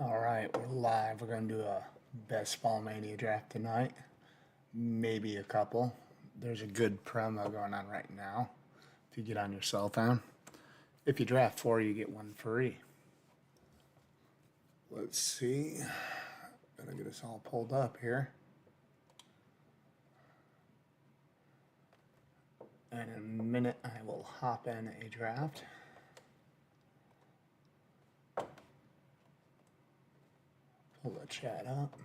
All right, we're live. We're going to do a best ball mania draft tonight. Maybe a couple. There's a good promo going on right now if you get on your cell phone. If you draft 4, you get 1 free. Let's see. Gonna get us all pulled up here. And in a minute, I will hop in a draft. Pull the chat up.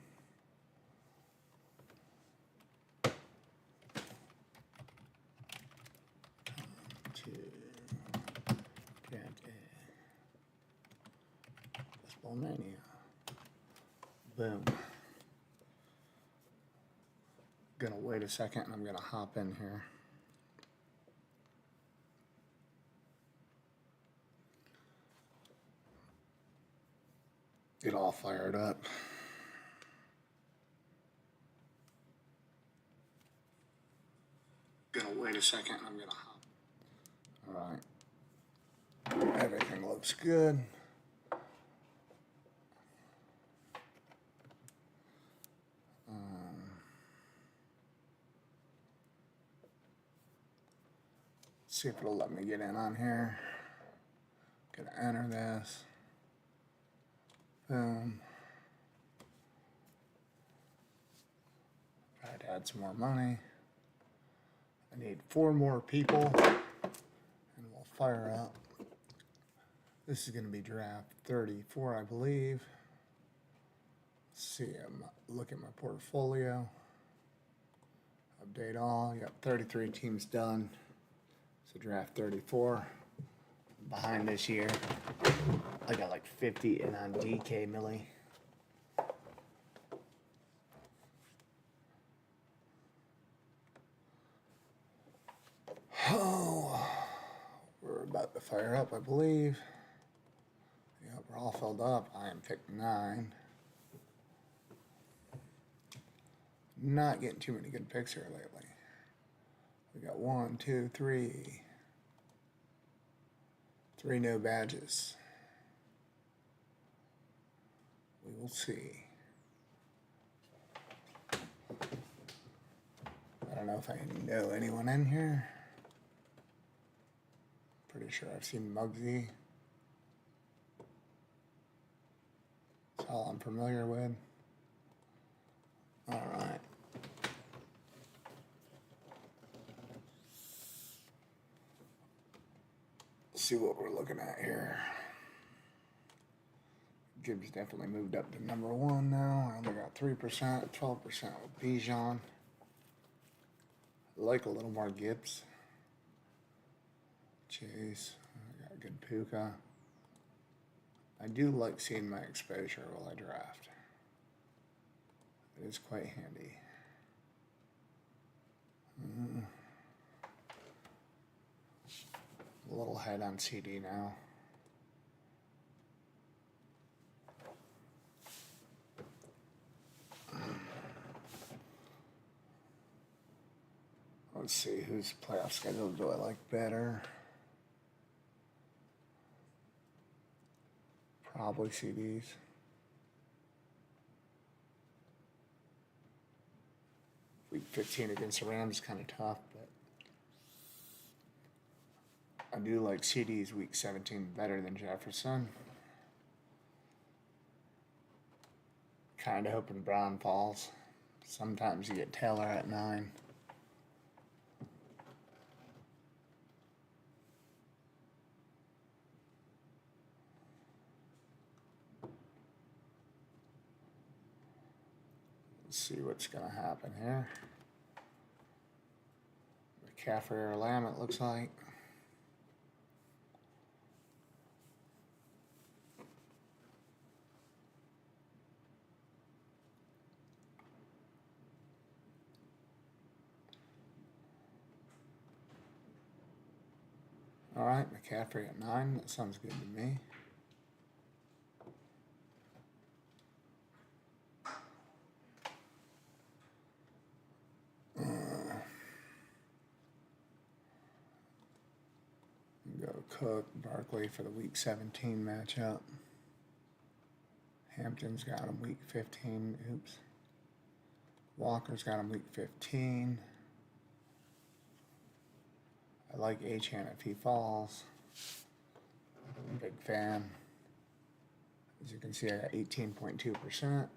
To draft a baseball mania. Boom. Gonna wait a second and I'm gonna hop in here. Get all fired up. Gonna wait a second and I'm gonna hop. All right. Everything looks good. See if it'll let me get in on here. Gonna enter this. Boom. Try to add some more money. I need 4 more people, and we'll fire up. This is gonna be draft 34, I believe. Let's see, look at my portfolio. Update all. Yep, 33 teams done. So draft 34. Behind this year, I got like 50 in on DK Millie. Oh, we're about to fire up, I believe. Yep, we're all filled up. I am pick 9. Not getting too many good picks here lately. We got 1, 2, 3. 3 no badges. We will see. I don't know if I know anyone in here. Pretty sure I've seen Muggsy. That's all I'm familiar with. All right. See what we're looking at here. Gibbs definitely moved up to number 1 now. I only got 3%, 12% with Bijan. I like a little more Gibbs. Chase, I got a good Puka. I do like seeing my exposure while I draft. It is quite handy. A little head on CD now. Let's see, whose playoff schedule do I like better? Probably CDs. Week 15 against the Rams is kind of tough, but I do like CDs week 17 better than Jefferson. Kind of hoping Brown falls. Sometimes you get Taylor at 9. Let's see what's going to happen here. McCaffrey or Lamb, it looks like. All right, McCaffrey at 9. That sounds good to me. Go Cook, Barkley for the week 17 matchup. Hampton's got him week 15. Oops. Walker's got him week 15. I like Achan if he falls. Big fan. As you can see, I got 18.2%.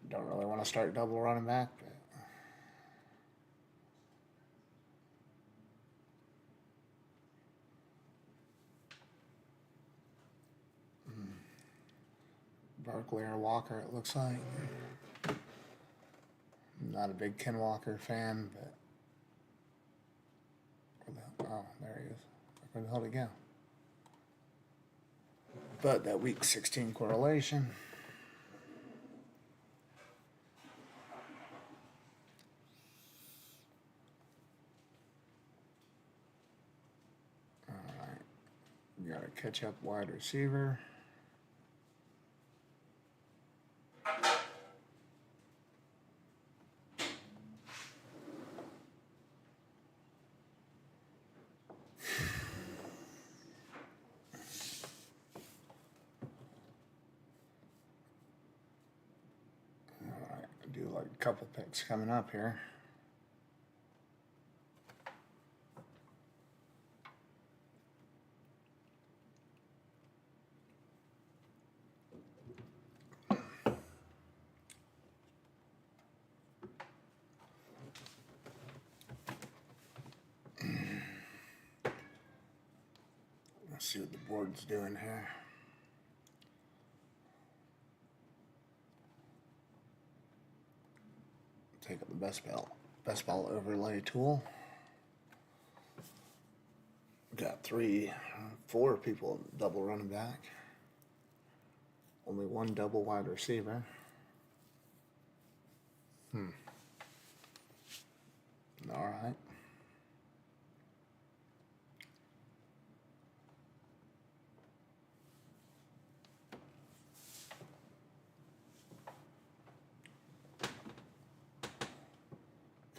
Don't really want to start double running back, but Barkley or Walker, it looks like. I'm not a big Ken Walker fan, but oh, there he is. Where the hell did he go? But that week 16 correlation. All right, we got a catch up wide receiver. Do like a couple picks coming up here. Let's see what the board's doing here. Take up the best ball overlay tool. Got 4 people double running back. Only 1 double wide receiver. All right.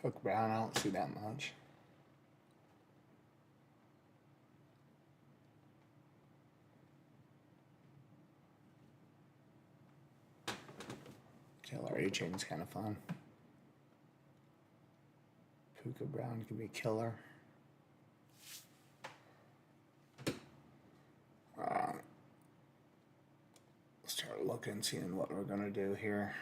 Cook Brown, I don't see that much. Killer A-Chain's kind of fun. Puka Brown can be killer. Let's start looking, seeing what we're gonna do here.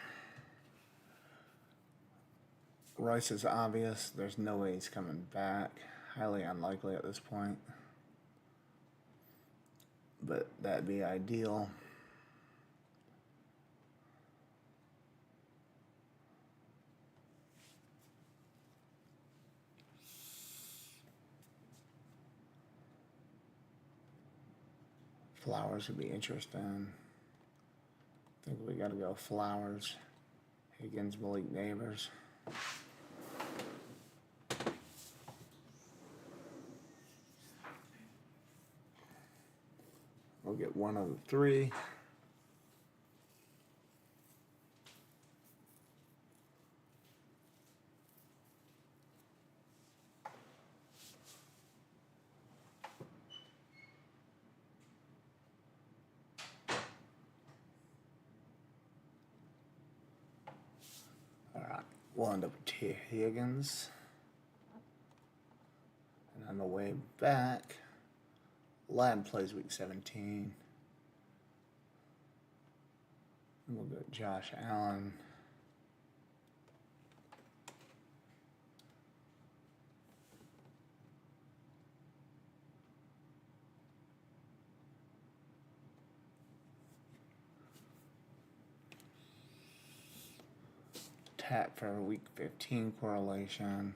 Rice is obvious. There's no way he's coming back. Highly unlikely at this point. But that'd be ideal. Flowers would be interesting. I think we gotta go Flowers. Higgins, Malik Neighbors. We'll get 1 of the 3. All right, we'll end up with T. Higgins. And on the way back, Lad plays week 17. And we'll go Josh Allen. Tap for week 15 correlation.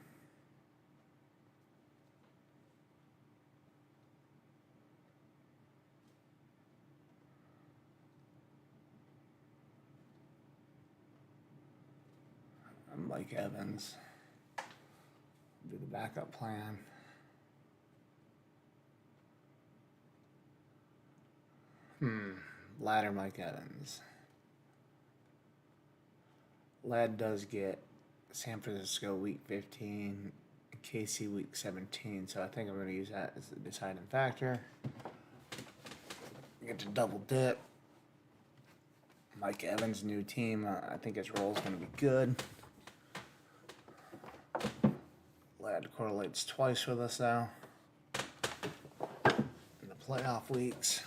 Mike Evans. Do the backup plan. Ladder Mike Evans. Lad does get San Francisco week 15, KC week 17, so I think I'm going to use that as the deciding factor. Get to double dip. Mike Evans' new team. I think his role is going to be good. Lad correlates twice with us now in the playoff weeks.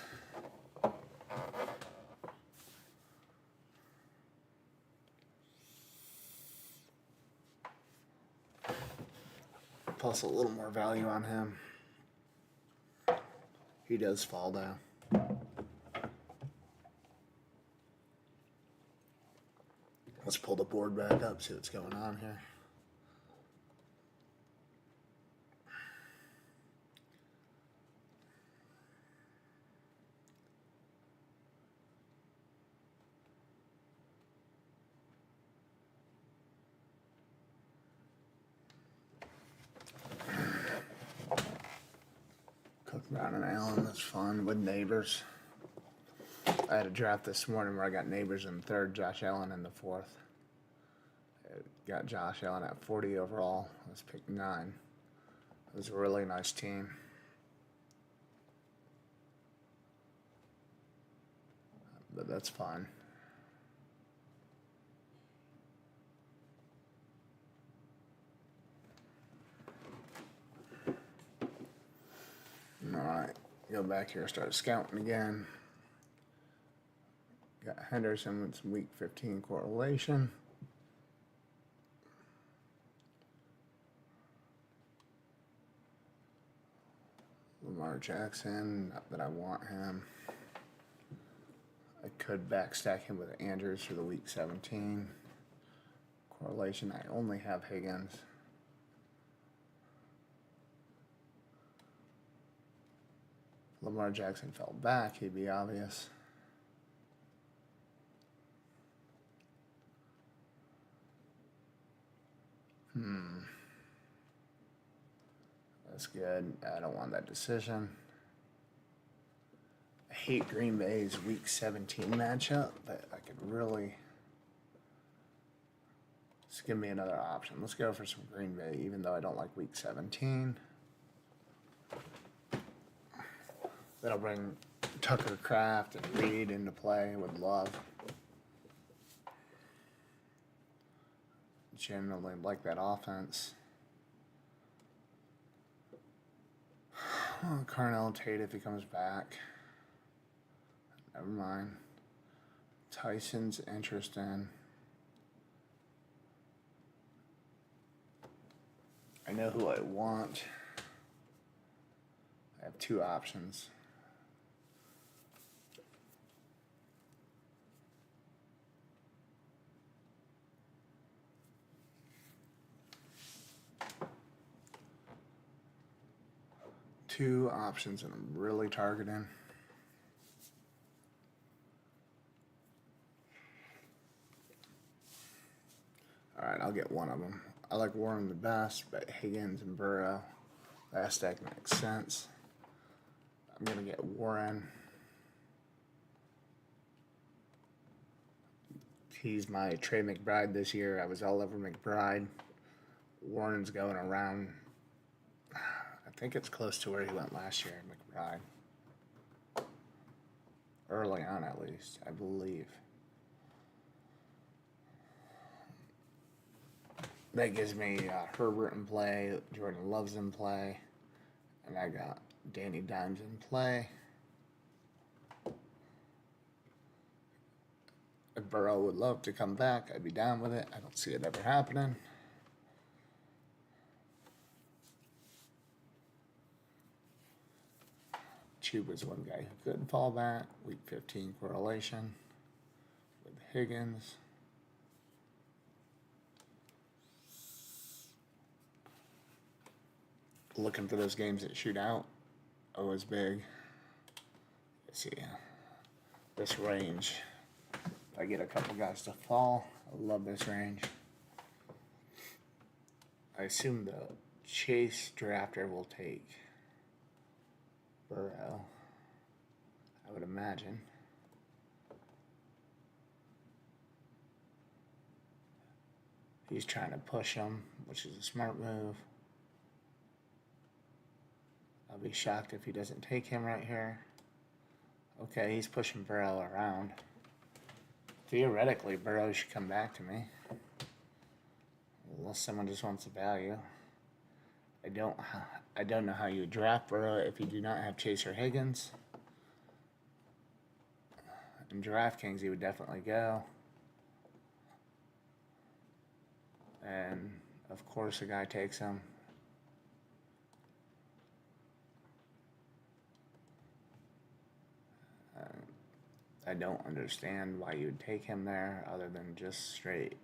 Plus a little more value on him. He does fall down. Let's pull the board back up, see what's going on here. Cook, Brown, and Allen, that's fun with Neighbors. I had a draft this morning where I got Neighbors in third, Josh Allen in the fourth. I got Josh Allen at 40 overall. Let's pick 9. It was a really nice team. But that's fine. Alright, go back here, start scouting again. Got Henderson with some week 15 correlation. Lamar Jackson, not that I want him. I could backstack him with Andrews for the week 17 correlation. I only have Higgins. Lamar Jackson fell back, he'd be obvious. That's good. I don't want that decision. I hate Green Bay's week 17 matchup, but I could really... Just give me another option. Let's go for some Green Bay, even though I don't like week 17. That'll bring Tucker Kraft and Reed into play with Love. Generally like that offense. Oh, Carnell Tate if he comes back. Never mind. Tyson's interesting. I know who I want. I have 2 options. Two options, and I'm really targeting. All right, I'll get one of them. I like Warren the best, but Higgins and Burrow, that stack makes sense. I'm gonna get Warren. He's my Trey McBride this year. I was all over McBride. Warren's going around. I think it's close to where he went last year, McBride. Early on, at least, I believe. That gives me Herbert in play, Jordan Love's in play, and I got Danny Dimes in play. If Burrow would love to come back, I'd be down with it. I don't see it ever happening. Chuba was one guy who couldn't fall back. Week 15 correlation with Higgins. Looking for those games that shoot out. Always big. Let's see. This range. If I get a couple guys to fall, I love this range. I assume the Chase drafter will take Burrow, I would imagine. He's trying to push him, which is a smart move. I'll be shocked if he doesn't take him right here. Okay, he's pushing Burrow around. Theoretically, Burrow should come back to me. Unless someone just wants a value. I don't know how you draft Burrow if you do not have Chaser Higgins. In DraftKings, he would definitely go. And, of course, a guy takes him. I don't understand why you would take him there other than just straight.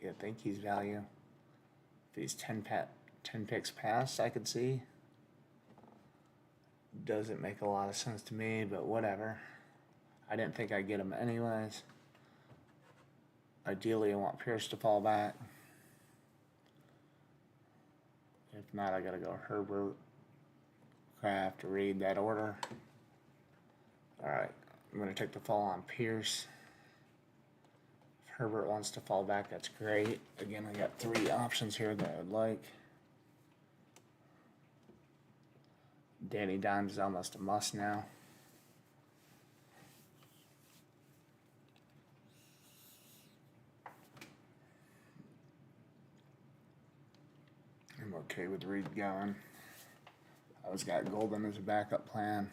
You think he's value. If he's 10 picks past, I could see. Doesn't make a lot of sense to me, but whatever. I didn't think I'd get him anyways. Ideally, I want Pierce to fall back. If not, I gotta go Herbert, Kraft, Reed, that order. Alright, I'm gonna take the fall on Pierce. If Herbert wants to fall back, that's great. Again, I got 3 options here that I would like. Danny Dimes is almost a must now. I'm okay with Reed going. I always got Golden as a backup plan.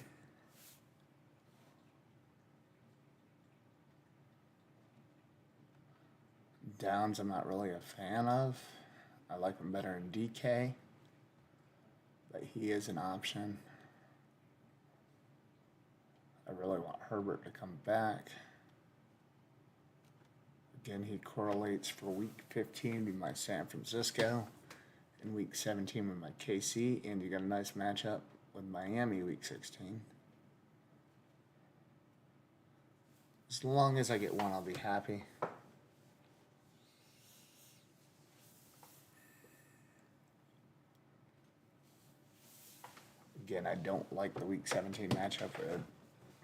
Downs I'm not really a fan of. I like him better in DK. But he is an option. I really want Herbert to come back. Again, he correlates for week 15 with my San Francisco. In week 17 with my KC. And you got a nice matchup with Miami week 16. As long as I get one, I'll be happy. Again, I don't like the week 17 matchup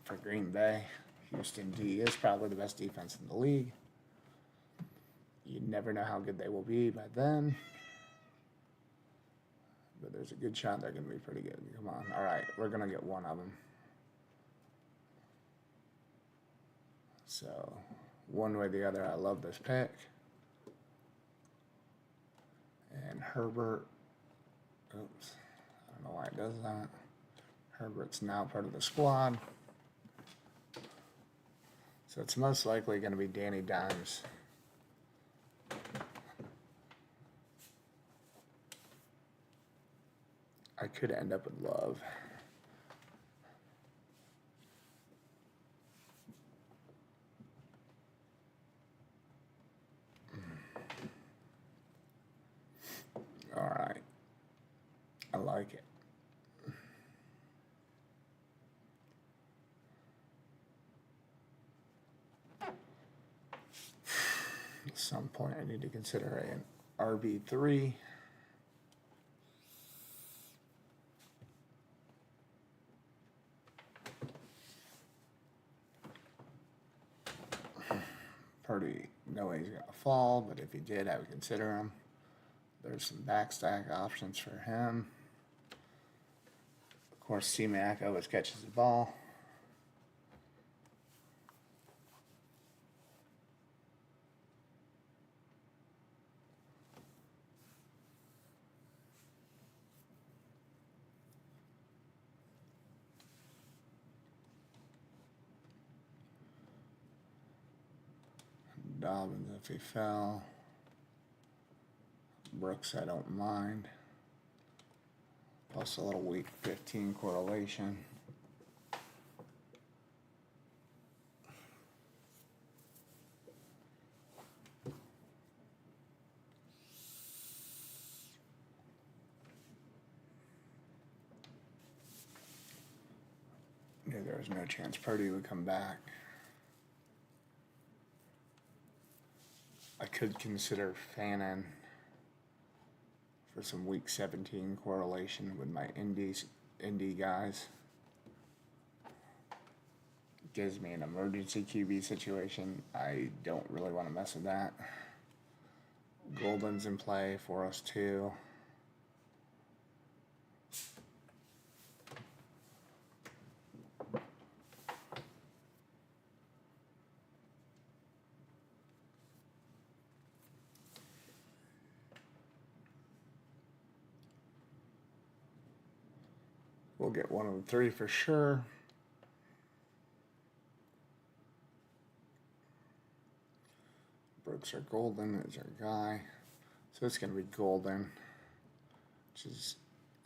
for Green Bay. Houston D is probably the best defense in the league. You never know how good they will be by then. But there's a good shot they're going to be pretty good. Come on. All right, we're going to get one of them. So, one way or the other, I love this pick. And Herbert. Oops. I don't know why it does that. Herbert's now part of the squad. So it's most likely going to be Danny Dimes. I could end up with Love. All right. I like it. At some point, I need to consider an RB3. Purdy, no way he's going to fall, but if he did, I would consider him. There's some backstack options for him. Of course, C-Mac always catches the ball. Dobbins if he fell. Brooks I don't mind. Plus a little week 15 correlation. Knew there was no chance Purdy would come back. I could consider Fannin for some week 17 correlation with my Indy guys. Gives me an emergency QB situation. I don't really want to mess with that. Golden's in play for us too. We'll get one of the three for sure. Brooks are golden is our guy. So it's going to be golden. Which is,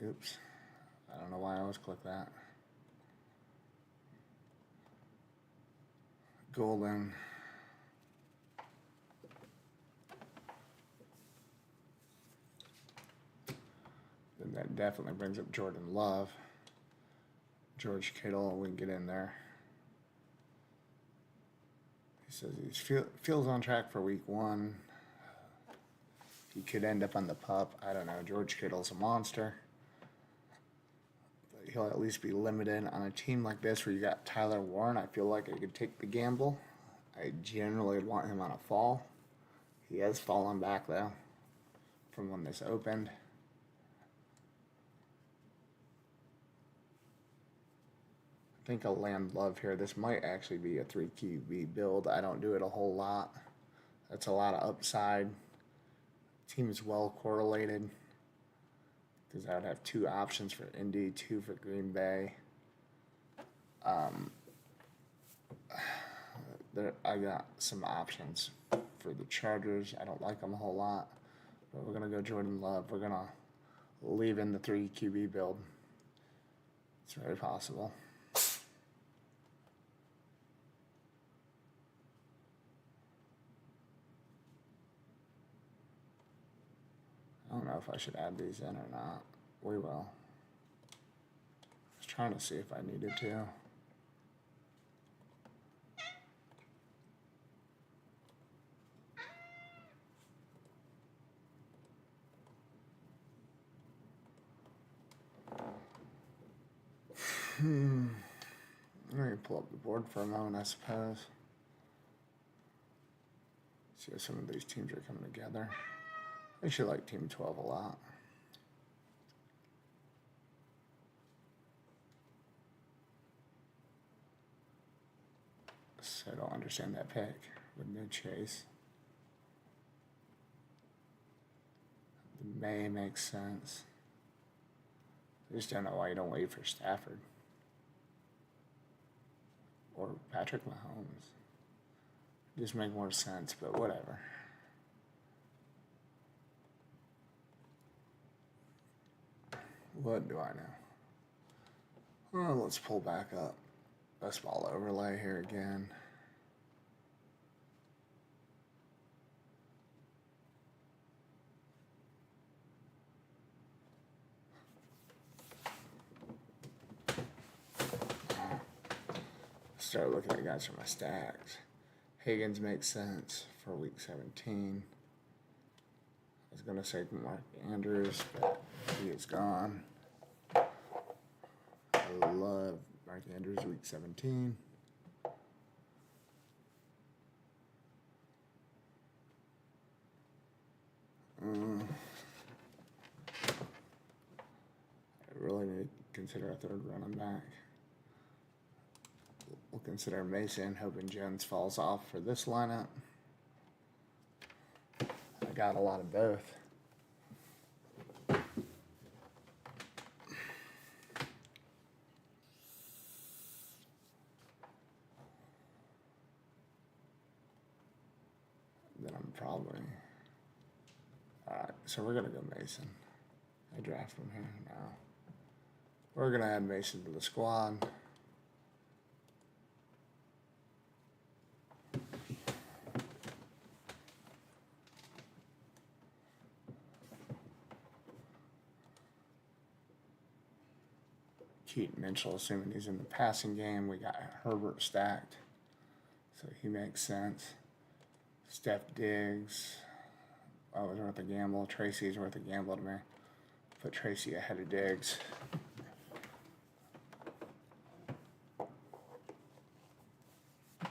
oops. I don't know why I always click that. Golden. Then that definitely brings up Jordan Love. George Kittle, we can get in there. He says he feels on track for week 1. He could end up on the pup. I don't know. George Kittle's a monster. But he'll at least be limited on a team like this where you got Tyler Warren. I feel like I could take the gamble. I generally want him on a fall. He has fallen back, though, from when this opened. I think I'll land Love here. This might actually be a 3 QB build. I don't do it a whole lot. That's a lot of upside. Team is well correlated because I would have 2 options for Indy, 2 for Green Bay. I got some options for the Chargers. I don't like them a whole lot, but we're going to go Jordan Love. We're going to leave in the 3 QB build. It's very possible. I don't know if I should add these in or not. We will. I was trying to see if I needed to. Let me pull up the board for a moment, I suppose. See how some of these teams are coming together. I actually like Team 12 a lot. So I don't understand that pick with no Chase. The May makes sense. I just don't know why you don't wait for Stafford or Patrick Mahomes. Just make more sense, but whatever. What do I know? Well, let's pull back up. Best ball overlay here again. Start looking at guys for my stacks. Higgins makes sense for week 17. I was going to say Mark Andrews, but he is gone. I love Mark Andrews week 17. I really need to consider a 3rd running back. We'll consider Mason, hoping Jones falls off for this lineup. I got a lot of both. Then I'm probably... Alright, so we're going to go Mason. I draft from here now. We're going to add Mason to the squad. Keaton Mitchell, assuming he's in the passing game. We got Herbert stacked, so he makes sense. Steph Diggs, oh, it's worth a gamble. Tracy's worth a gamble to me. Put Tracy ahead of Diggs.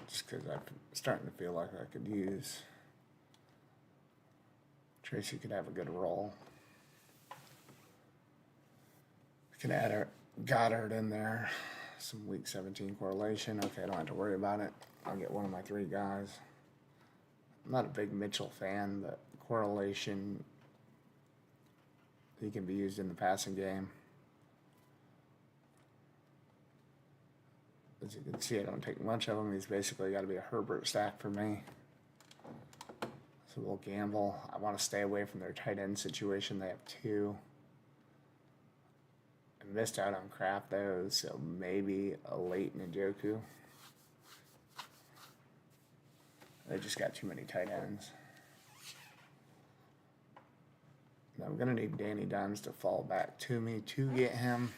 Just because I'm starting to feel like I could use. Tracy could have a good role. We can add our Goddard in there. Some week 17 correlation. Okay, I don't have to worry about it. I'll get one of my 3 guys. I'm not a big Mitchell fan, but correlation, he can be used in the passing game. As you can see, I don't take much of him. He's basically got to be a Herbert stack for me. So we'll gamble. I want to stay away from their tight end situation. They have two. I missed out on Kraft though, so maybe a late Njoku. They just got too many tight ends. Now I'm going to need Danny Dimes to fall back to me to get him.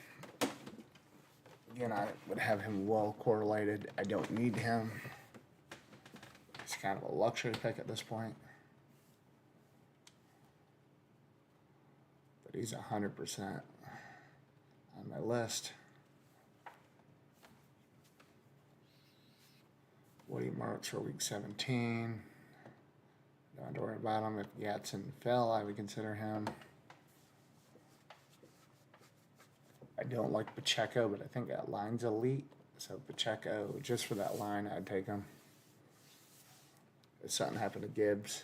Again, I would have him well correlated. I don't need him. It's kind of a luxury pick at this point. But he's 100% on my list. Woody Marks for week 17. Don't have to worry about him. If Gatson fell, I would consider him. I don't like Pacheco, but I think that line's elite. So Pacheco, just for that line, I'd take him. If something happened to Gibbs,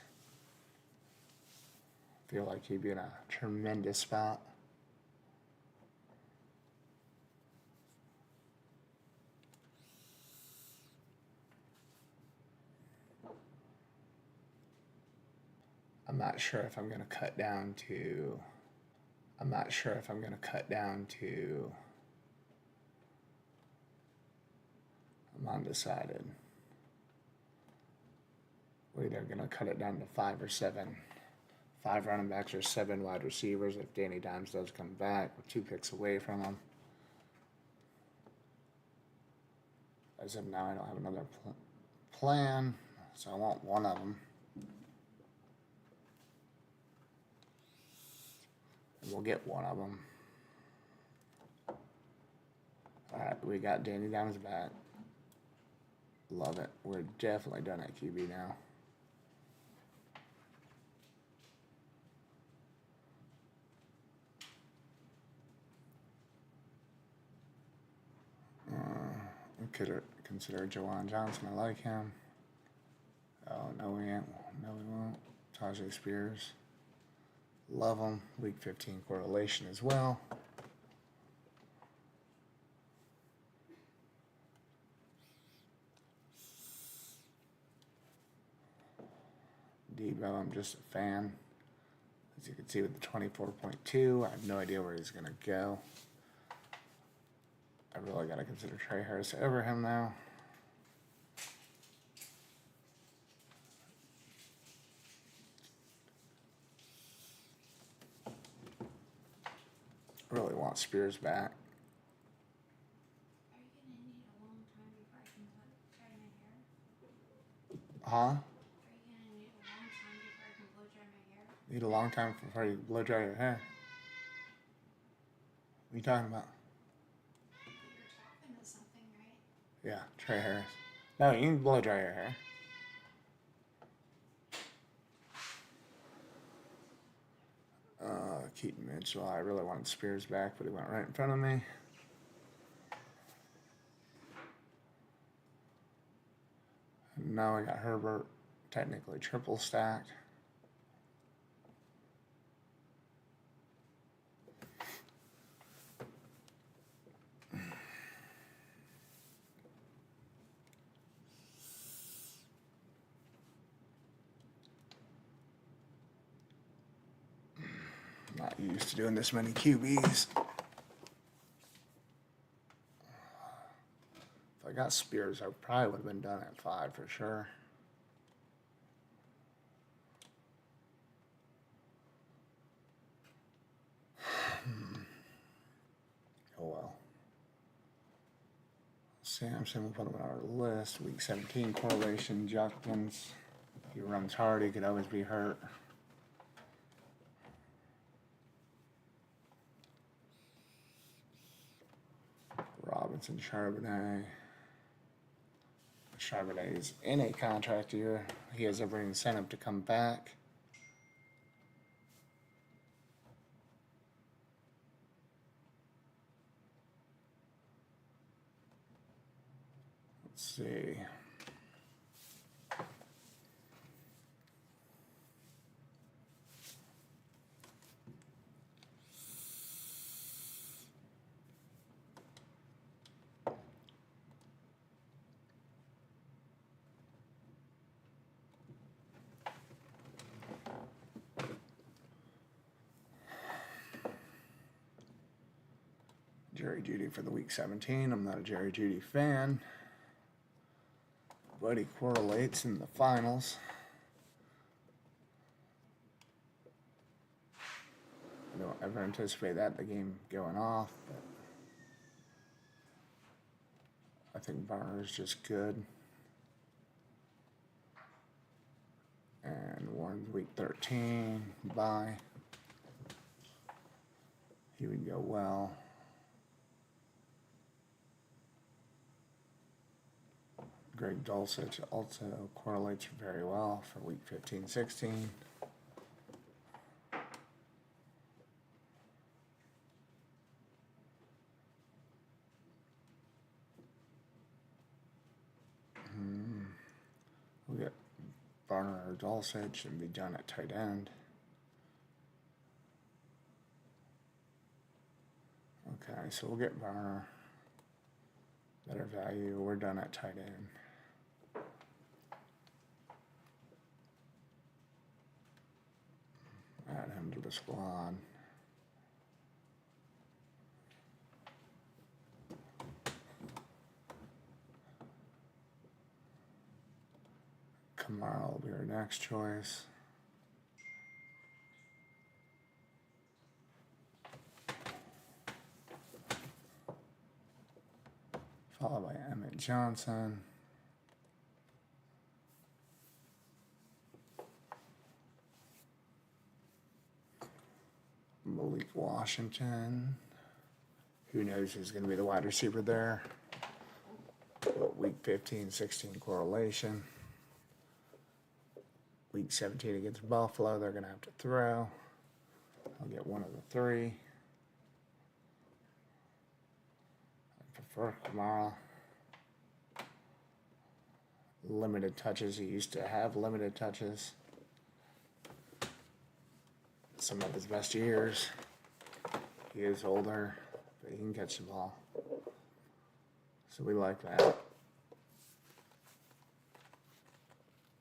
I feel like he'd be in a tremendous spot. I'm not sure if I'm going to cut down to... I'm undecided. We're either going to cut it down to 5 or 7. 5 running backs or 7 wide receivers if Danny Dimes does come back. We're 2 picks away from him. As of now, I don't have another plan, so I want one of them. And we'll get one of them. Alright, we got Danny Dimes back. Love it. We're definitely done at QB now. We could consider Jawan Johnson. I like him. Oh, no, we ain't. No, we won't. Tajay Spears. Love him. Week 15 correlation as well. Debo, I'm just a fan. As you can see with the 24.2, I have no idea where he's going to go. I really got to consider Trey Harris over him now. I really want Spears back. Are you going to need a long time before I can dry my hair? Huh? Are you going to need a long time before I can blow dry my hair? Need a long time before you blow dry your hair. What are you talking about? You're talking to something, right? Yeah, Trey Harris. No, you can blow dry your hair. Keaton Mitchell. I really wanted Spears back, but he went right in front of me. And now I got Herbert, technically triple stacked. Not used to doing this many QBs. If I got Spears, I probably would have been done at 5 for sure. Oh well. Samson, we'll put him on our list. Week 17 correlation. Judkins. He runs hard. He could always be hurt. Robinson, Charbonnet. Charbonnet is in a contract year. He has every incentive to come back. Let's see. Jerry Jeudy for the week 17. I'm not a Jerry Jeudy fan, but he correlates in the finals. I don't ever anticipate that the game going off, but I think Varner is just good. And Warren's week 13. Bye. He would go well. Greg Dulcich also correlates very well for week 15, 16. We'll get Varner or Dulcich and be done at tight end. Okay, so we'll get Varner. Better value. We're done at tight end. Add him to the squad. Kamara will be our next choice. Followed by Emmett Johnson. Malik Washington. Who knows who's going to be the wide receiver there. But week 15, 16 correlation. Week 17 against Buffalo, they're going to have to throw. I'll get one of the three. I prefer Kamara. Limited touches. He used to have limited touches. Some of his best years. He is older, but he can catch the ball. So we like that.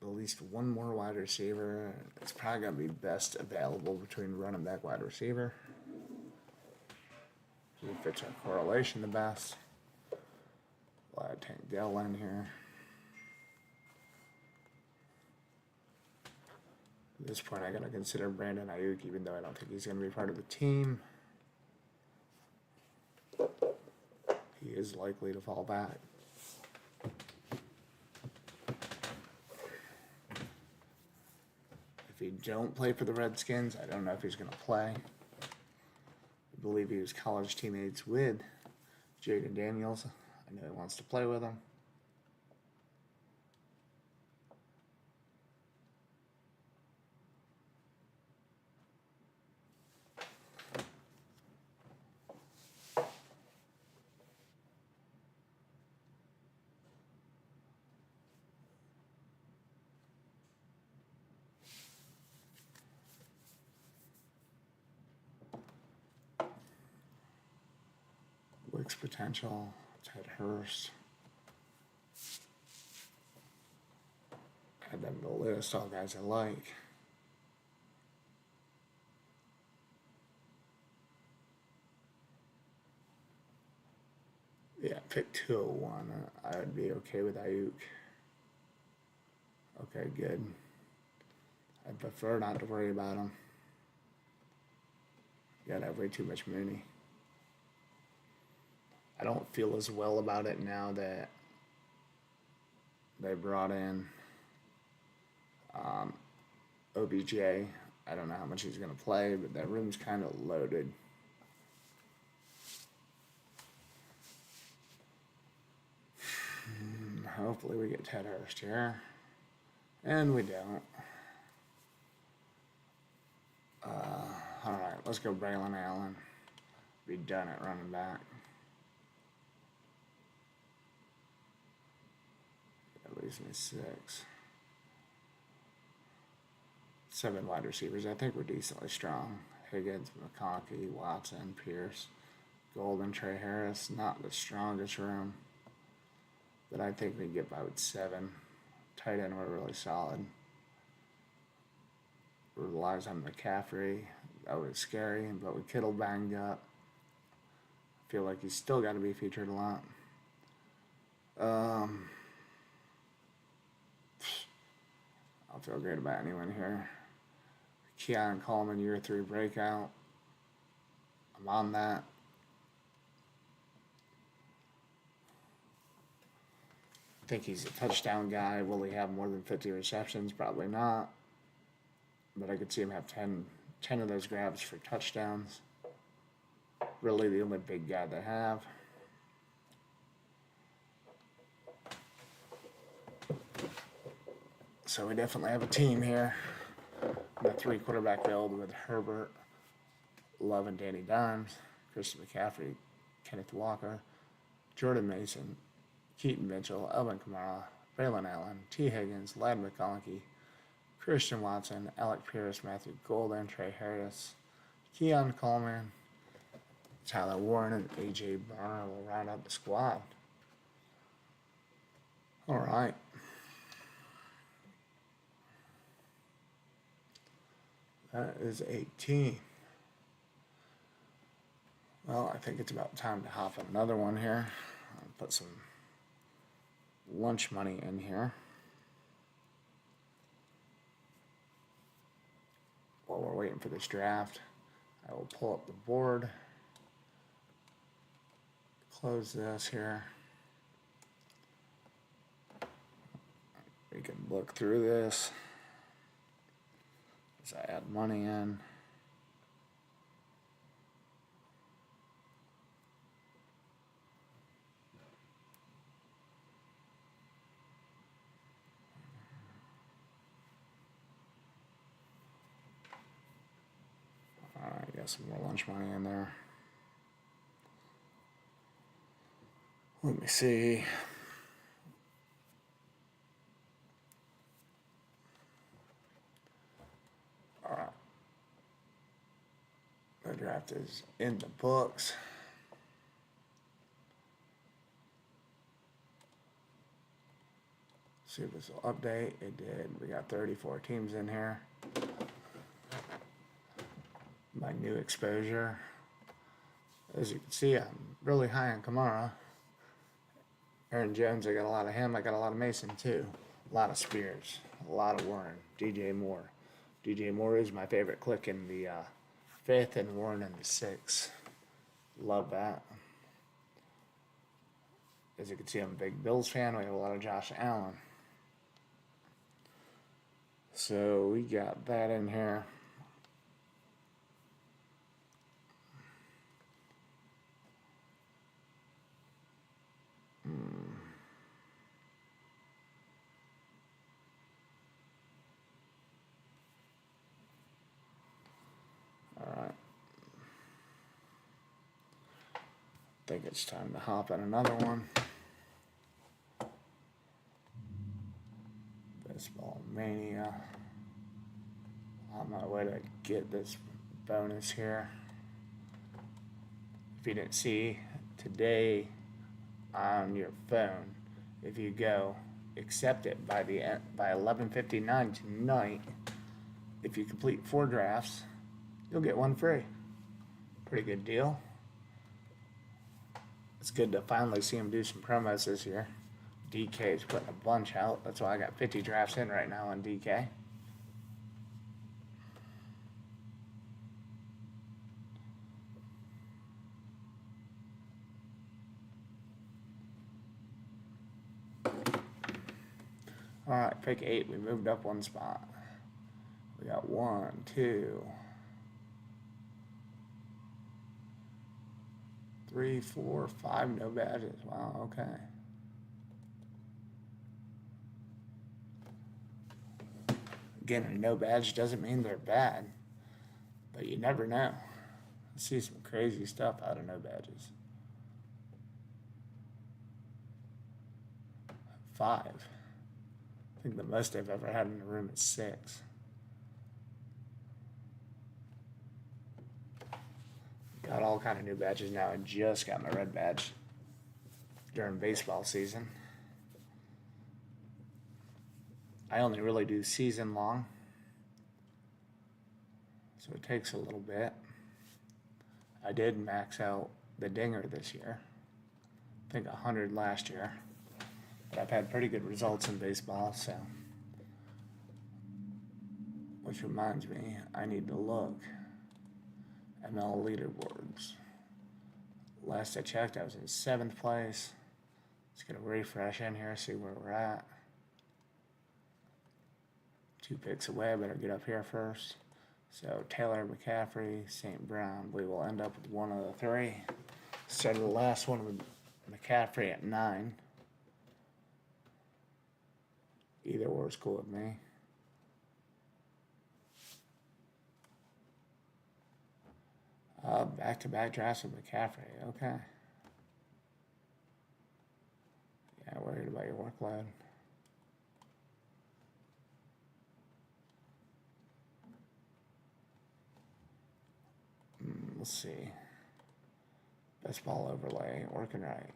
At least one more wide receiver. It's probably going to be best available between running back, wide receiver. He fits our correlation the best. We'll add Tank Dell in here. At this point, I got to consider Brandon Ayuk, even though I don't think he's going to be part of the team. He is likely to fall back. If he don't play for the Redskins, I don't know if he's going to play. I believe he was college teammates with Jaden Daniels. I know he wants to play with him. Wick's potential, Ted Hurst. Add them to the list, all guys I like. Yeah, pick 201. I would be okay with Ayuk. Okay, good. I'd prefer not to worry about him. Gotta have way too much Mooney. I don't feel as well about it now that they brought in OBJ. I don't know how much he's going to play, but that room's kind of loaded. Hopefully we get Ted Hurst here. And we don't. Alright, let's go Braylon Allen. Be done at running back. That leaves me 6. 7 wide receivers. I think we're decently strong. Higgins, McConkey, Watson, Pierce, Golden, Trey Harris. Not the strongest room, but I think we can get by with 7. Tight end, we're really solid. Relies on McCaffrey. That was scary, but with Kittle banged up, feel like he's still got to be featured a lot. I don't feel great about anyone here. Keon Coleman, year 3 breakout. I'm on that. I think he's a touchdown guy. Will he have more than 50 receptions? Probably not. But I could see him have 10 of those grabs for touchdowns. Really the only big guy they have. So we definitely have a team here. The 3 quarterback build with Herbert, Love, and Danny Dimes, Christian McCaffrey, Kenneth Walker, Jordan Mason, Keaton Mitchell, Elvin Kamara, Braylon Allen, T. Higgins, Ladd McConkey, Christian Watson, Alec Pierce, Matthew Golden, Trey Harris, Keon Coleman, Tyler Warren, and A.J. Barner will round out the squad. All right. That is 18. Well, I think it's about time to hop on another one here. I'll put some lunch money in here. While we're waiting for this draft, I will pull up the board. Close this here. We can look through this as I add money in. Alright, got some more lunch money in there. Let me see. Alright. The draft is in the books. See if this will update. It did. We got 34 teams in here. My new exposure. As you can see, I'm really high on Kamara. Aaron Jones, I got a lot of him. I got a lot of Mason too. A lot of Spears. A lot of Warren. DJ Moore. DJ Moore is my favorite click in the 5th and Warren in the 6th. Love that. As you can see, I'm a big Bills fan. We have a lot of Josh Allen. So we got that in here. Alright. I think it's time to hop in another one. Baseball mania. On my way to get this bonus here. If you didn't see today on your phone, if you go accept it by 11:59 tonight, if you complete 4 drafts, you'll get 1 free. Pretty good deal. It's good to finally see him do some promos this year. DK is putting a bunch out. That's why I got 50 drafts in right now on DK. Alright, pick 8. We moved up 1 spot. We got 1, 2, 3, 4, 5, no badges. Wow, okay. Again, a no badge doesn't mean they're bad, but you never know. I see some crazy stuff out of no badges. 5. I think the most I've ever had in the room is 6. Got all kind of new badges now. I just got my red badge during baseball season. I only really do season long, so it takes a little bit. I did max out the dinger this year. I think 100 last year. But I've had pretty good results in baseball, so. Which reminds me, I need to look. ML leaderboards. Last I checked, I was in 7th place. Let's get a refresh in here, see where we're at. 2 picks away, I better get up here first. So Taylor, McCaffrey, St. Brown. We will end up with one of the 3. Started the last one with McCaffrey at 9. Either or is cool with me. Back-to-back drafts with McCaffrey. Okay. Yeah, worried about your workload. Let's see. Best ball overlay, working right.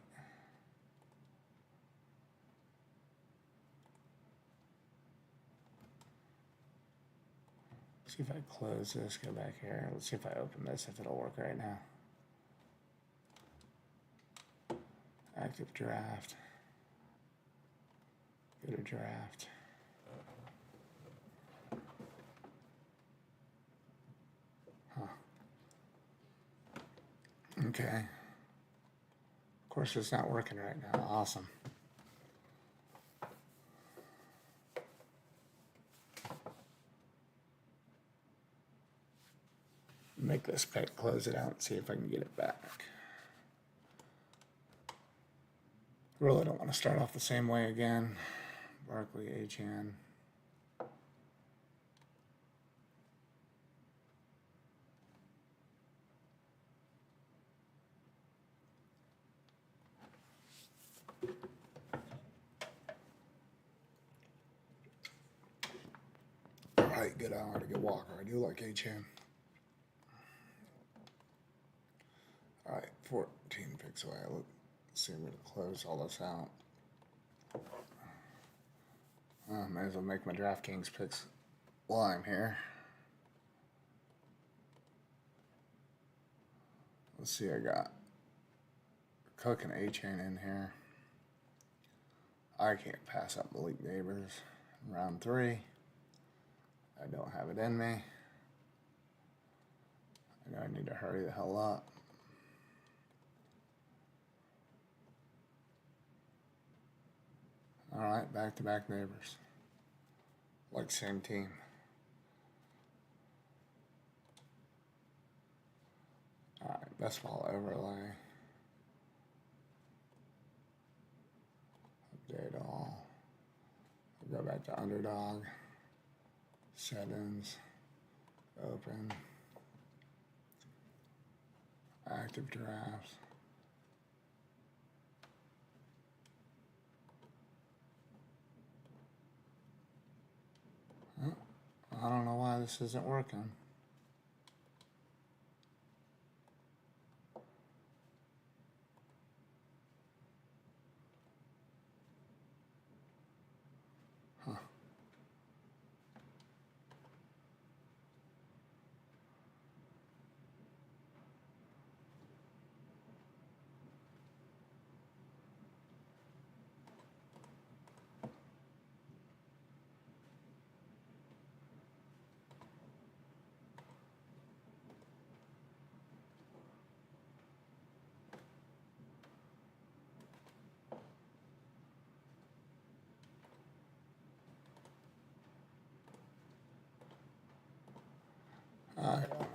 See if I close this, go back here. Let's see if I open this, if it'll work right now. Active draft. Go to draft. Huh. Okay. Of course it's not working right now. Awesome. Make this pick, close it out, and see if I can get it back. Really don't want to start off the same way again. Barkley, HN. Alright, good hour to get Walker. I do like HN. Alright, 14 picks away. Let's see if we can close all this out. May as well make my DraftKings picks while I'm here. Let's see, I got Cook and A-Chain in here. I can't pass up Malik Neighbors in round 3. I don't have it in me. I know I need to hurry the hell up. Alright, back-to-back Neighbors. Like same team. Alright, best ball overlay. Update all. I'll go back to Underdog. Settings. Open. Active drafts. I don't know why this isn't working. Huh. I don't know.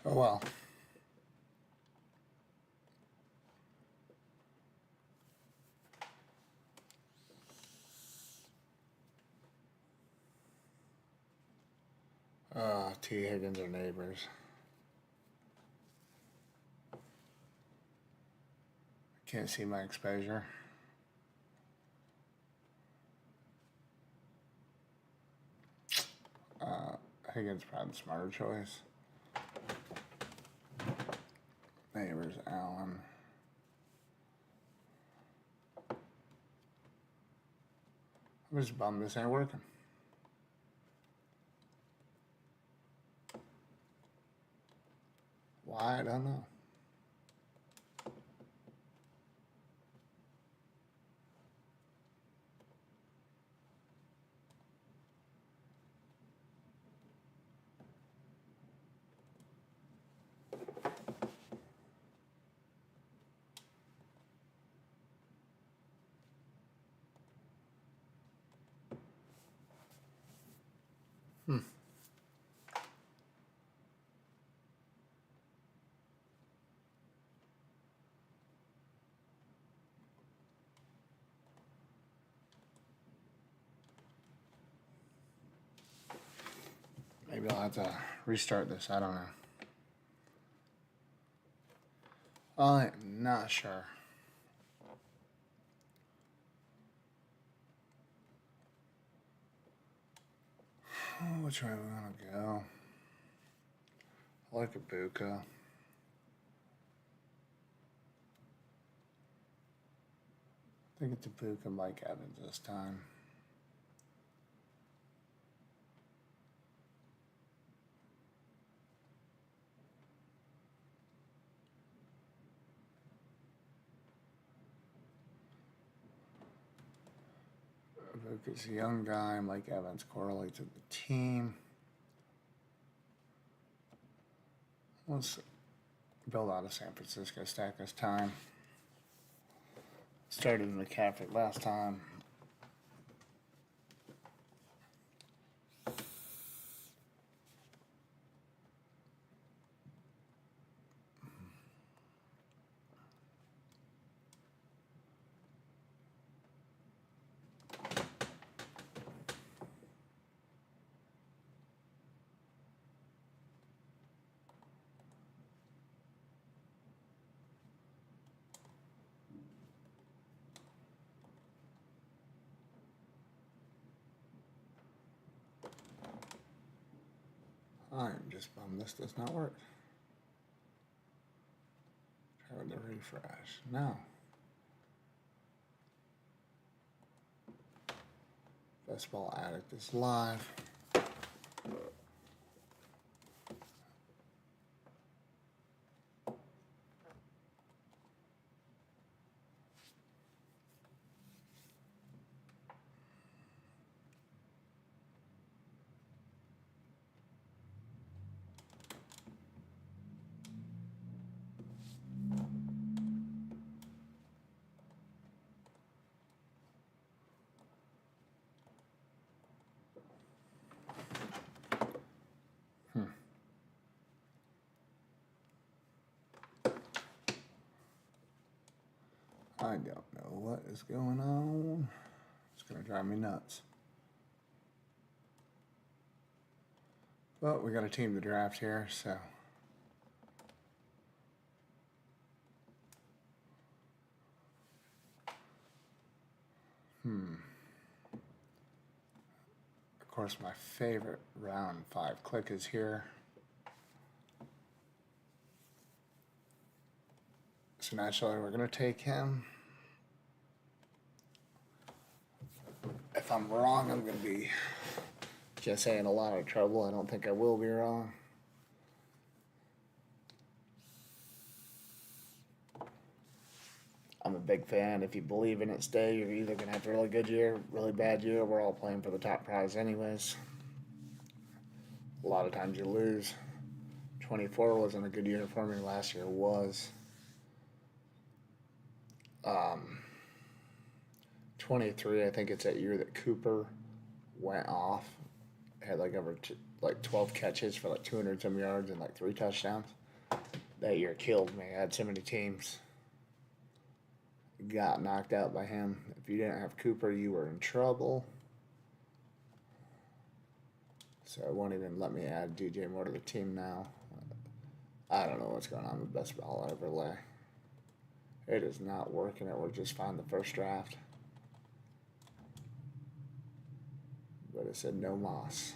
Oh well. T. Higgins are Neighbors. Can't see my exposure. Higgins probably the smarter choice. Neighbors, Allen. I'm just bummed this ain't working. I don't know. Maybe I'll have to restart this. I don't know. I'm not sure. Which way are we gonna go? I like Ibuka. I think it's Ibuka and Mike Evans this time. Ibuka's a young guy. Mike Evans correlates with the team. Let's build out of San Francisco stack this time. Started in McCaffrey last time. I'm just bummed this does not work. Try with the refresh. No. Best Ball Addict is live. I don't know what is going on. It's going to drive me nuts. But we got a team to draft here, so. Of course, my favorite round 5 click is here. So naturally, we're going to take him. If I'm wrong, I'm going to be just in a lot of trouble. I don't think I will be wrong. I'm a big fan. If you believe in it, stay. You're either going to have a really good year, really bad year. We're all playing for the top prize anyways. A lot of times you lose. 24 wasn't a good year for me. Last year was. 23, I think it's that year that Cooper went off. Had like over 12 catches for like 200 some yards and like 3 touchdowns. That year killed me. I had so many teams. Got knocked out by him. If you didn't have Cooper, you were in trouble. So it won't even let me add DJ Moore to the team now. I don't know what's going on with best ball overlay. It is not working. It worked just fine the first draft. But it said no moss.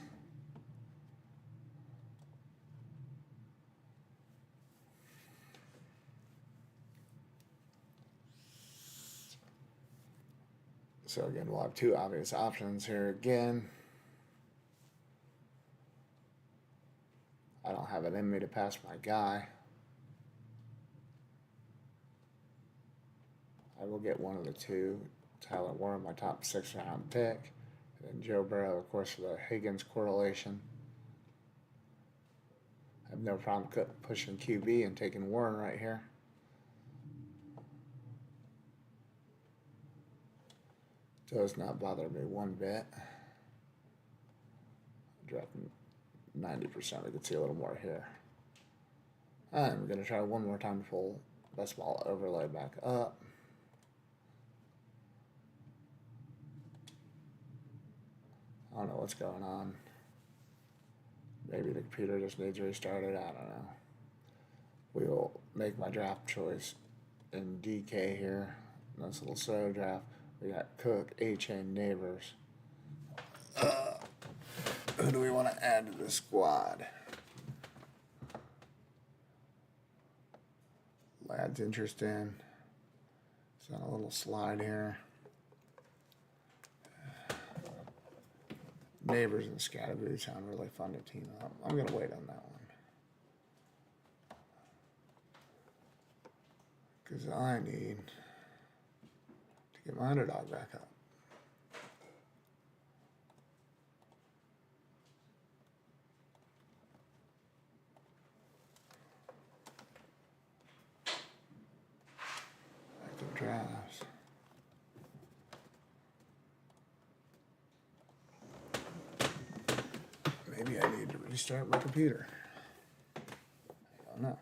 So again, we'll have 2 obvious options here again. I don't have it in me to pass my guy. I will get one of the two. Tyler Warren, my top 6th-round pick. And then Joe Burrow, of course, for the Higgins correlation. I have no problem pushing QB and taking Warren right here. Does not bother me one bit. Dropping 90%. I could see a little more here. I'm going to try one more time to pull best ball overlay back up. I don't know what's going on. Maybe the computer just needs restarted. I don't know. We will make my draft choice in DK here. Nice little slow draft. We got Cook, A-Chain, Neighbors. Who do we want to add to the squad? Lad's interesting. It's on a little slide here. Neighbors and Scatterboo sound really fun to team up. I'm going to wait on that one. Because I need to get my underdog back up. Active drafts. Maybe I need to restart my computer. I don't know.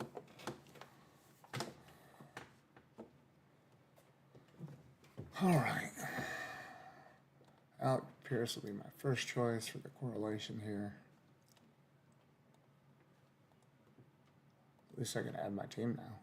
All right. Alec Pierce will be my first choice for the correlation here. At least I can add my team now.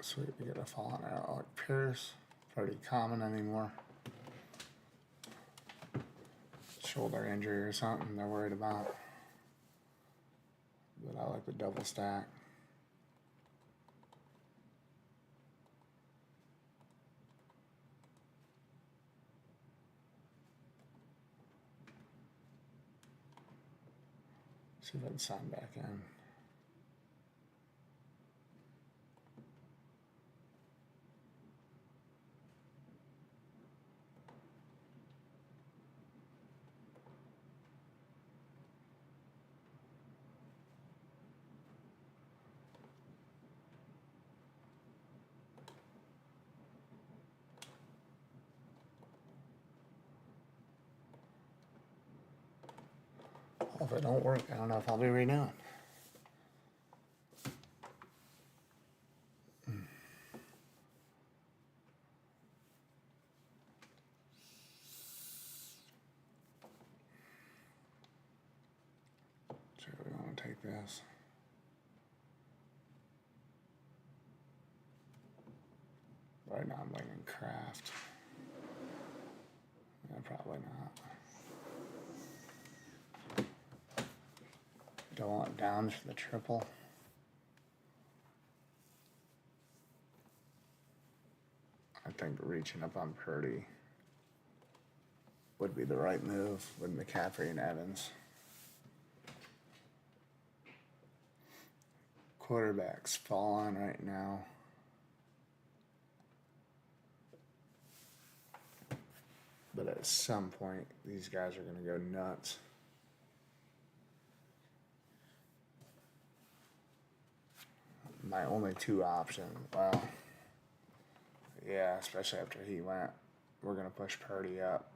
Sweet, we get a fallen arrow like Pierce. Pretty common anymore. Shoulder injury or something they're worried about. But I like the double stack. See if I can sign back in. Well, if it don't work, I don't know if I'll be renewing. So we want to take this. Right now I'm leaning Craft. Yeah, probably not. Don't want downs for the triple. I think reaching up on Purdy would be the right move with McCaffrey and Evans. Quarterbacks fall on right now. But at some point, these guys are going to go nuts. My only two options, well, yeah, especially after he went, we're going to push Purdy up.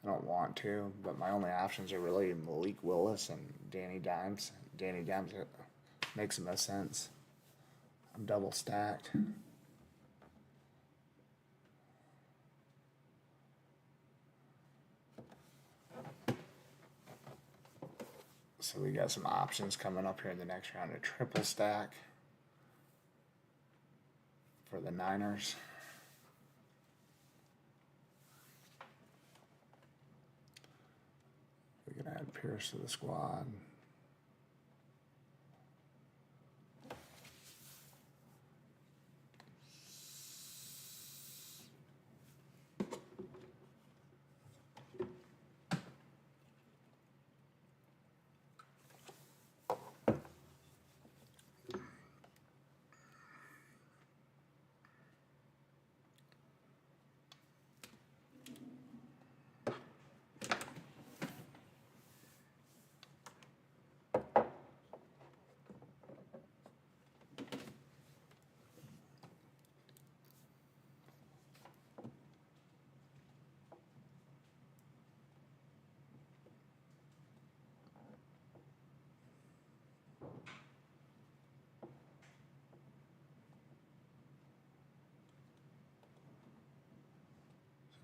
I don't want to, but my only options are really Malik Willis and Danny Dimes. Danny Dimes makes the most sense. I'm double stacked. So we got some options coming up here in the next round. A triple stack. for the Niners. We can add Pierce to the squad.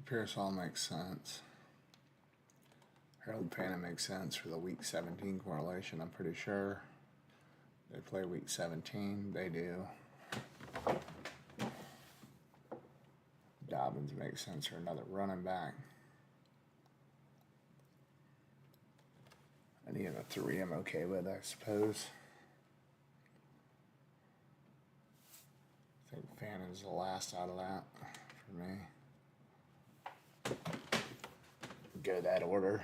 Pierce all makes sense. Harold Pena makes sense for the week 17 correlation, I'm pretty sure. They play week 17, they do. Dobbins makes sense for another running back. Any of the three I'm okay with, I suppose. I think Fannon's the last out of that for me. Go that order.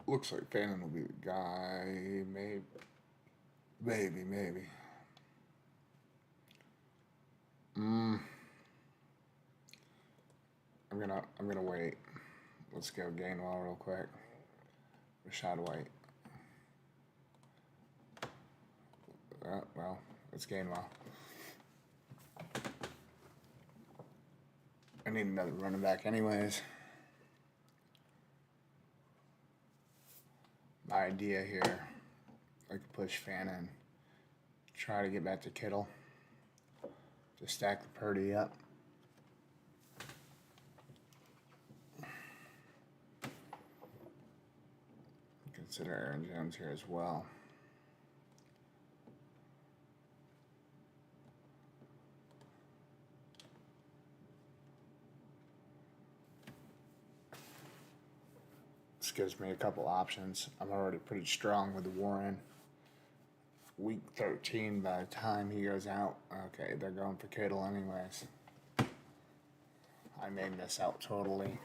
Looks like Fannin will be the guy. Maybe. I'm gonna wait. Let's go Gainwell real quick. Rashad White. Well, it's Gainwell. I need another running back anyways. My idea here, I could push Fannin, try to get back to Kittle, to stack the Purdy up. Consider Aaron Jones here as well. This gives me a couple options. I'm already pretty strong with Warren. Week 13, by the time he goes out, okay, they're going for Kittle anyways. I may miss out totally.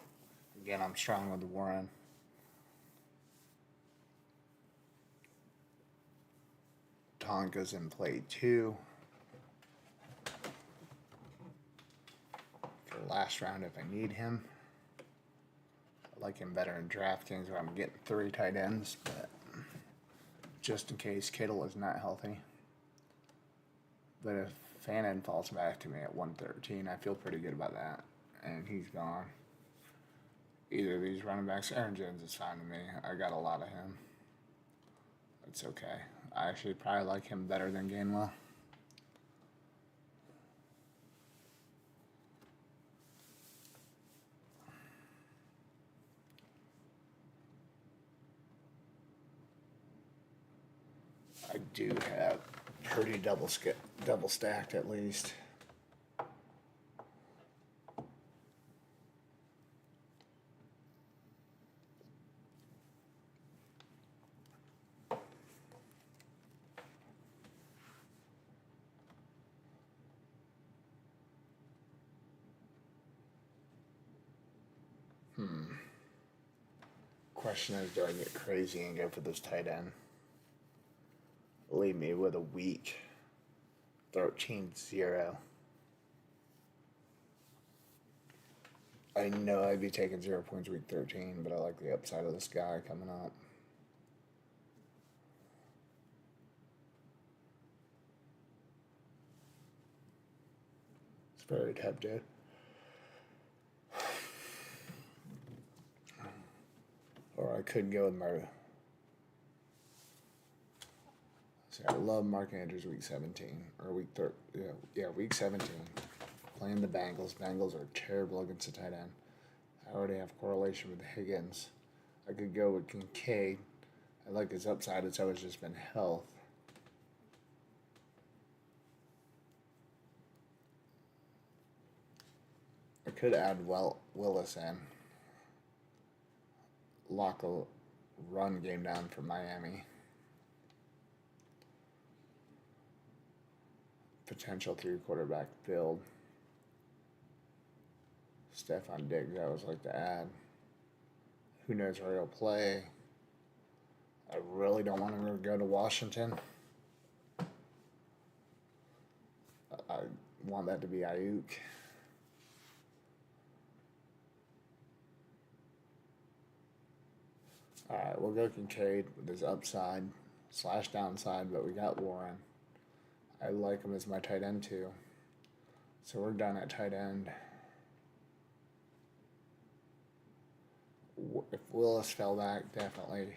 Again, I'm strong with Warren. Tonka's in play 2. For last round if I need him. I like him better in DraftKings where I'm getting 3 tight ends, but just in case Kittle is not healthy. But if Fannin falls back to me at 113, I feel pretty good about that. And he's gone. Either of these running backs, Aaron Jones is fine to me. I got a lot of him. It's okay. I actually probably like him better than Gainwell. I do have Purdy double stacked at least. Question is, do I get crazy and go for this tight end? Leave me with a week 13-0. I know I'd be taking 0 points week 13, but I like the upside of this guy coming up. It's very tempted. Or I could go with my... See, I love Mark Andrews week 17. Or week 13. Yeah, week 17. playing the Bengals. Bengals are terrible against the tight end. I already have correlation with Higgins. I could go with Kincaid. I like his upside. It's always just been health. I could add Willis in. Lock a run game down for Miami. Potential 3-quarterback build. Stefon Diggs, I always like to add. Who knows where he'll play? I really don't want him to go to Washington. I want that to be Ayuk. Alright, we'll go Kincaid with his upside / downside, but we got Warren. I like him as my tight end too. So we're done at tight end. If Willis fell back, definitely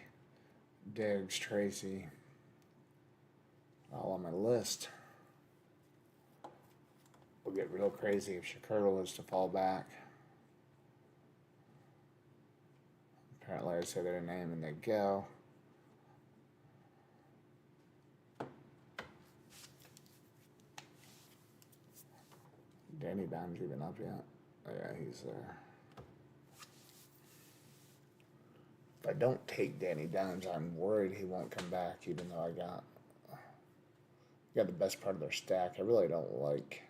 Diggs, Tracy, all on my list. We'll get real crazy if Shakur was to fall back. Apparently I say their name and they go. Danny Dimes even up yet? Oh yeah, he's there. If I don't take Danny Dimes, I'm worried he won't come back, even though I got the best part of their stack. I really don't like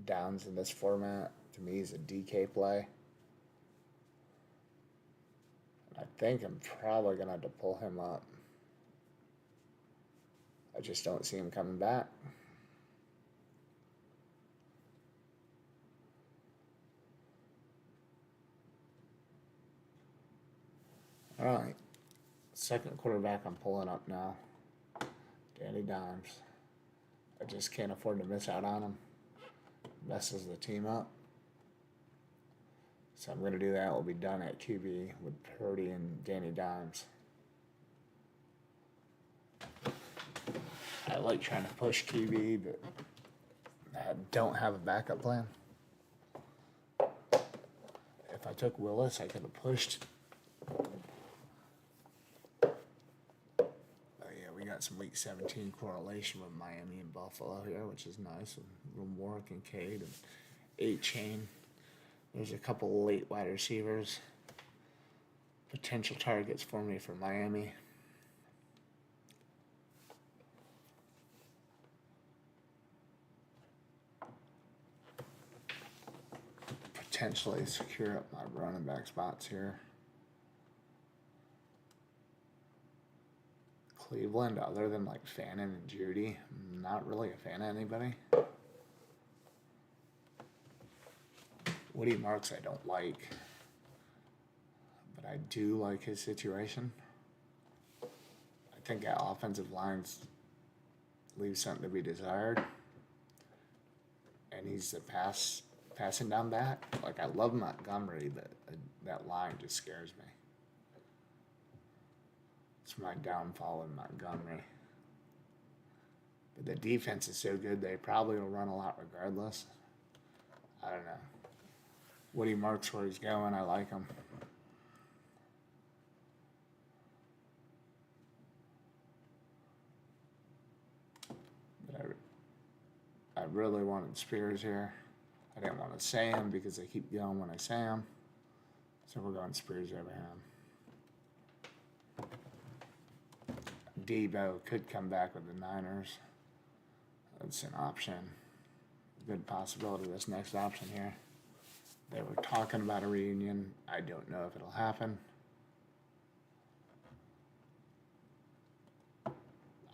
Downs in this format. To me, he's a DK play. I think I'm probably going to have to pull him up. I just don't see him coming back. All right. Second quarterback I'm pulling up now. Danny Dimes. I just can't afford to miss out on him. Messes the team up. So I'm going to do that. We'll be done at QB with Purdy and Danny Dimes. I like trying to push QB, but I don't have a backup plan. If I took Willis, I could have pushed. Oh yeah, we got some Week 17 correlation with Miami and Buffalo here, which is nice. And a little more Kincaid and 8-chain. There's a couple late wide receivers. Potential targets for me for Miami. Potentially secure up my running back spots here. Cleveland, other than like Fannin and Judy, I'm not really a fan of anybody. Woody Marks I don't like, but I do like his situation. I think that offensive lines leaves something to be desired. And he's a passing down back. Like, I love Montgomery, but that line just scares me. It's my downfall in Montgomery. But the defense is so good, they probably will run a lot regardless. I don't know. Woody Marks where he's going, I like him. But I really wanted Spears here. I didn't want to say him because they keep going when I say him. So we're going Spears over him. Debo could come back with the Niners. That's an option. Good possibility, this next option here. They were talking about a reunion. I don't know if it'll happen.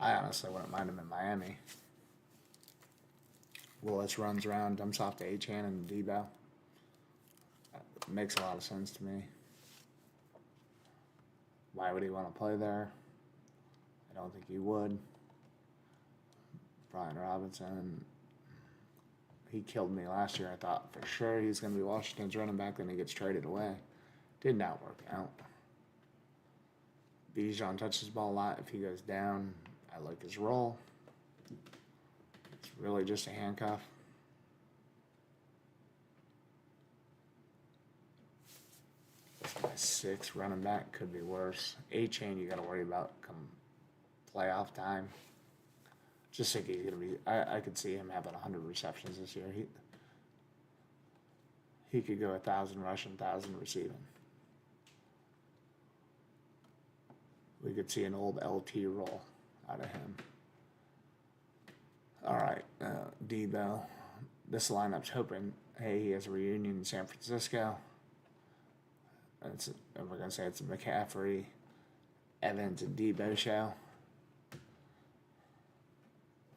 I honestly wouldn't mind him in Miami. Willis runs around, dumps off to Achane and Debo. That makes a lot of sense to me. Why would he want to play there? I don't think he would. Brian Robinson, he killed me last year. I thought for sure he's going to be Washington's running back, then he gets traded away. Did not work out. Bijan touches the ball a lot. If he goes down, I like his role. It's really just a handcuff. My 6 running back could be worse. A-Chain you got to worry about come playoff time. Just think he's going to be. I could see him having 100 receptions this year. He could go 1,000 rushing, 1,000 receiving. We could see an old LT roll out of him. All right, Debo. This lineup's hoping, hey, he has a reunion in San Francisco. And we're going to say it's a McCaffrey, Evans, and Debo show.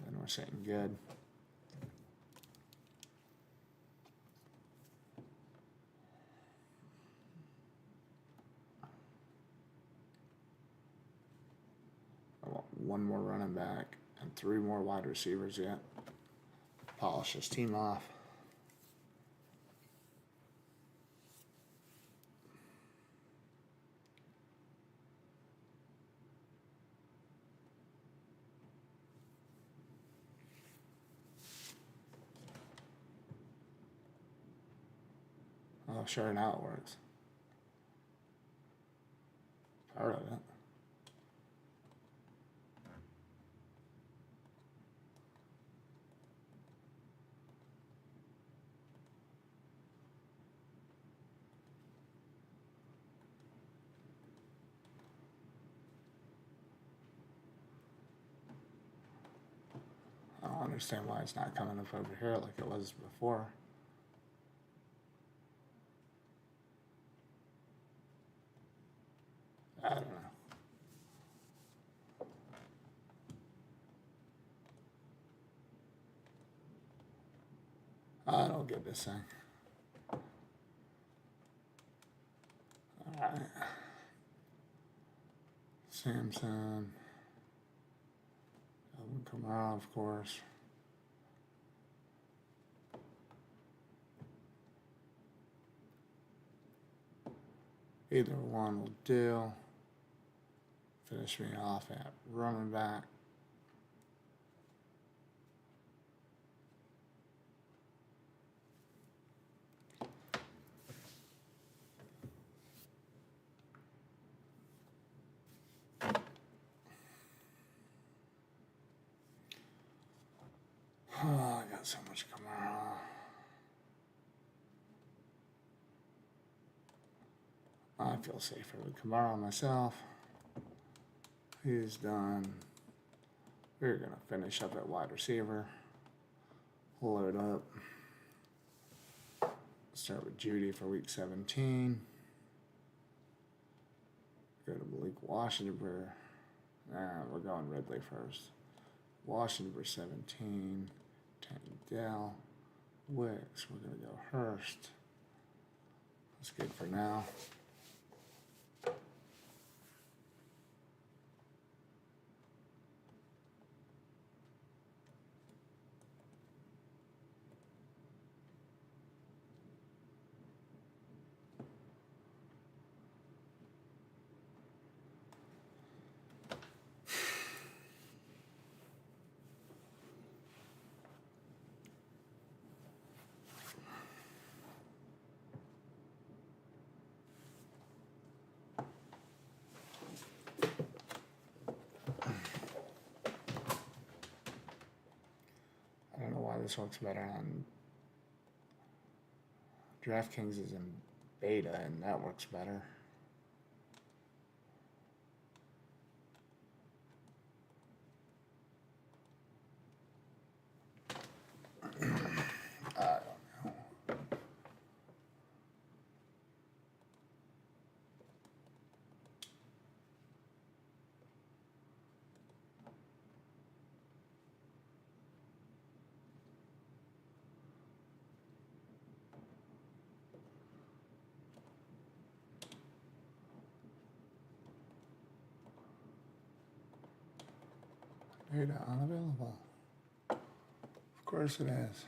And we're sitting good. I want one more running back and 3 more wide receivers yet. Polish this team off. Oh, sure, now it works. Part of it. I don't understand why it's not coming up over here like it was before. I don't know. I don't get this thing. Alright. Samson. Alvin Kamara, of course. Either one will do. Finish me off at running back. Oh, I got so much Kamara. I feel safer with Kamara myself. He's done. We're going to finish up at wide receiver. Load up. Start with Judy for week 17. Go to Malik Washington. We're going Ridley first. Washington for 17. Dell. Wicks. We're going to go Hurst. That's good for now. I don't know why this works better on DraftKings is in beta and that works better. I don't know. Data unavailable. Of course it is.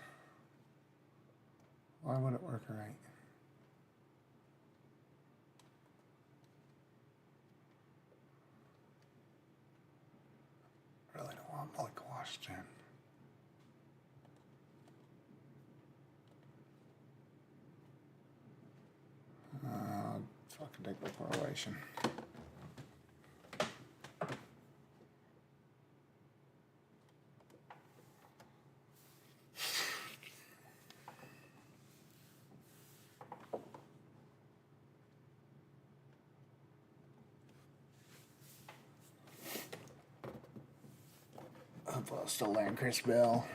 Why would it work right? Really don't want Malik Washington. particular correlation. Hopefully I'll still land Chris Bell.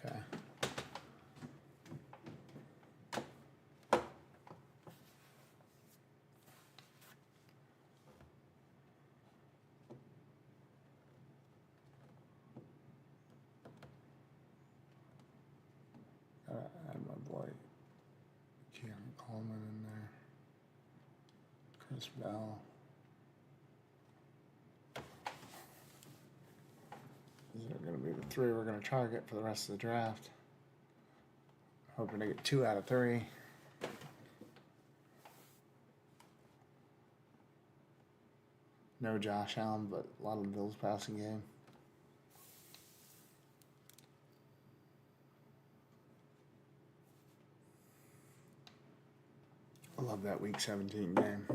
Okay. Add my boy Keon Coleman in there. Chris Bell. These are going to be the three we're going to target for the rest of the draft. Hoping to get 2 out of 3. No Josh Allen, but a lot of the Bills passing game. I love that Week 17 game.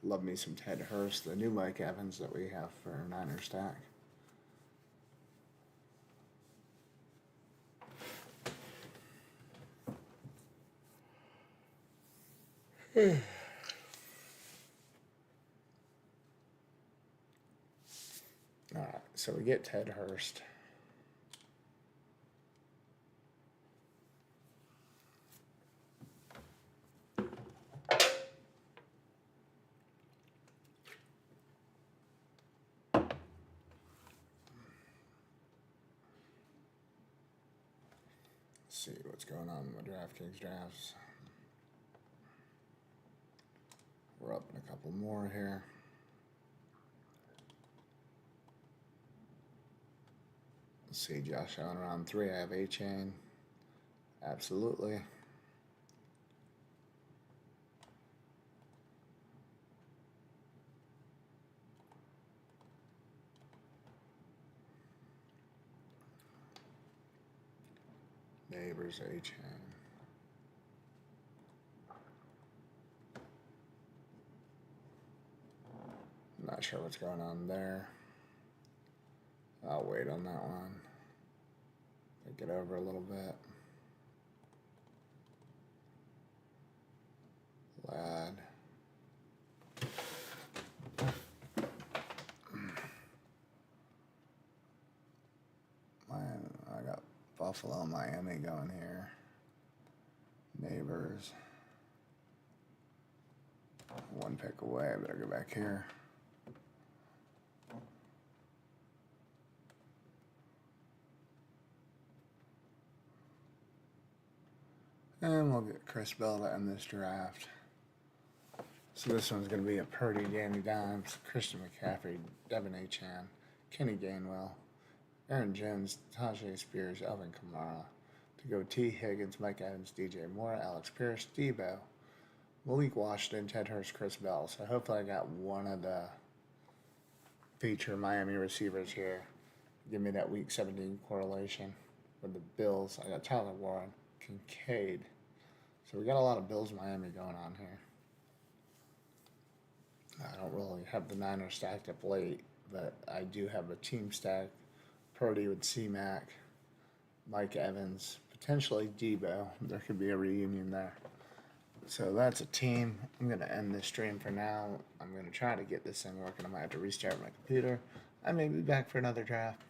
Love me some Ted Hurst, the new Mike Evans that we have for our Niner stack. Alright, so we get Ted Hurst. See what's going on in the DraftKings drafts. We're up in a couple more here. Let's see, Josh Allen around 3. I have A-Chain. Absolutely. Neighbors A-Chain. Not sure what's going on there. I'll wait on that one. Think it over a little bit. Lad. I got Buffalo, Miami going here. Neighbors. 1 pick away. I better go back here. And we'll get Chris Bell to end this draft. So this one's going to be a Purdy, Danny Dimes, Christian McCaffrey, Devin A-Chan, Kenny Gainwell, Aaron Jones, Tajay Spears, Alvin Kamara. To go T. Higgins, Mike Evans, DJ Moore, Alex Pierce, Debo, Malik Washington, Ted Hurst, Chris Bell. So hopefully I got one of the feature Miami receivers here. Give me that Week 17 correlation with the Bills. I got Tyler Warren, Kincaid. So we got a lot of Bills Miami going on here. I don't really have the Niners stacked up late, but I do have a team stack. Purdy with C-Mac, Mike Evans, potentially Debo. There could be a reunion there. So that's a team. I'm going to end this stream for now. I'm going to try to get this thing working. I might have to restart my computer. I may be back for another draft.